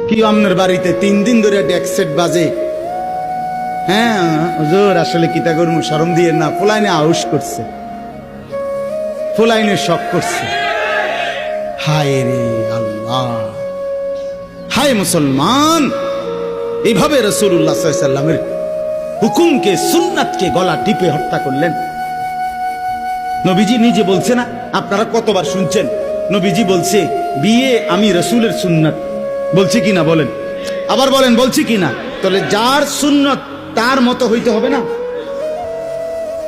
কি আপনার বাড়িতে 3 দিন ধরে ডেক সেট বাজে? হ্যাঁ হুজুর, আসলে কিতা করবো, শরম দিয়ে না, ফুলাইনে আউশ করছে, ফুলাইনে শখ করছে। হায় রে আল্লাহ, হায় মুসলমান, এইভাবে রাসূলুল্লাহ সাল্লাল্লাহু আলাইহি ওয়াসাল্লামের হুকুমকে, সুন্নাতকে গলা টিপে হত্যা করলেন। নবীজি নিজে বলছে না, আপনারা কতবার শুনছেন, নবীজি বলছে বিয়ে আমি রাসূলের সুন্নাত, বলছি কিনা বলেন, আবার বলেন বলছি কিনা? তাহলে যার সুন্নাত তার মতো হইতে হবে না?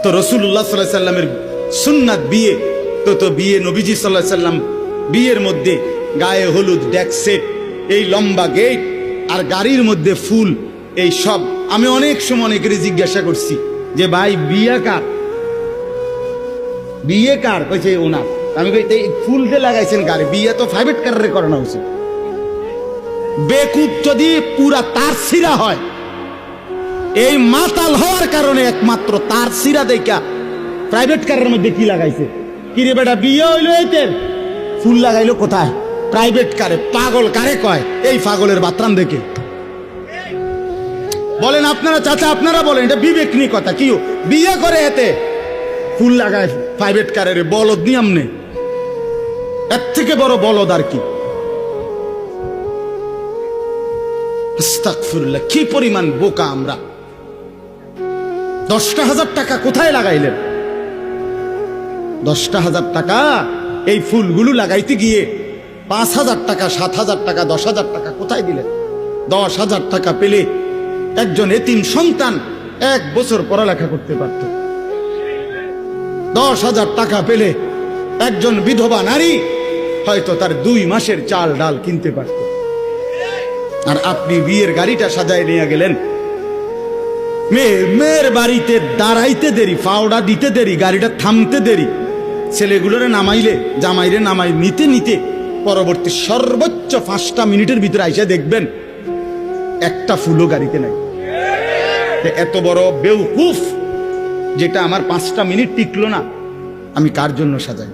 তো রাসূলুল্লাহ সাল্লাল্লাহু আলাইহি ওয়াসাল্লামের সুন্নাত বিয়ে, তো বিয়ে নবীজি সাল্লাল্লাহু আলাইহি ওয়াসাল্লাম বিয়ের মধ্যে গায়ে হলুদ, ডেক সেট, এই লম্বা গেট আর গাড়ির মধ্যে ফুল, এই সব। আমি অনেক সময় অনেকের জিজ্ঞাসা করছি যে ভাই বিয়ে কার, বিয়ে কার? কইছে ওনার। আমি কই এই ফুল দিয়ে লাগাইছেন গাড়ি, বিয়ে তো প্রাইভেট কারে করানো উচিত। বেকুব যদি পুরা তার সিরা হয়, এই মাতাল হওয়ার কারণে একমাত্র তার সিরা দেখা প্রাইভেট কারের মধ্যে কি লাগাইছে। কিরে বেটা, বিয়ে হইলো এতের, ফুল লাগাইলো কোথায়? প্রাইভেট কারে। পাগল কারে কয়? এই পাগলের বাতরান দেখে। বলেন আপনারা, চাচা আপনারা বলেন, এটা বিবেক নিয়ে কথা। কি বিয়ে করে এতে ফুল লাগায় প্রাইভেট কারের? বলদ নিয়ম নেই, এর থেকে বড় বলদ আর কি? আস্তাগফিরুল্লাহ, কি পরিমাণ বোকা আমরা। 10,000 টাকা কোথায় লাগাইলেন? 10,000 টাকা এই ফুলগুলো লাগাইতে গিয়ে 5,000 টাকা, 7,000 টাকা, 10,000 টাকা কোথায় দিলেন? 10,000 টাকা পেলে একজন এতিম সন্তান 1 বছর পড়ালেখা করতে পারত। 10,000 টাকা পেলে একজন বিধবা নারী হয়তো তার 2 মাসের চাল ডাল কিনতে পারত। আর আপনি বিয়ের গাড়িটা সাজায় নিয়ে গেলেন, মেয়ের বাড়িতে দাঁড়াইতে দেরি, ফাওড়া দিতে দেরি, গাড়িটা থামতে দেরি, ছেলেগুলোরে নামাইলে, জামাইরে নামাই নিতে নিতে পরবর্তী সর্বোচ্চ 5টা মিনিটের ভিতরে আইসা দেখবেন একটা ফুলও গাড়িতে নাই। এত বড় বেউকুফ যেটা আমার 5টা মিনিট টিকলো না, আমি কার জন্য সাজাই?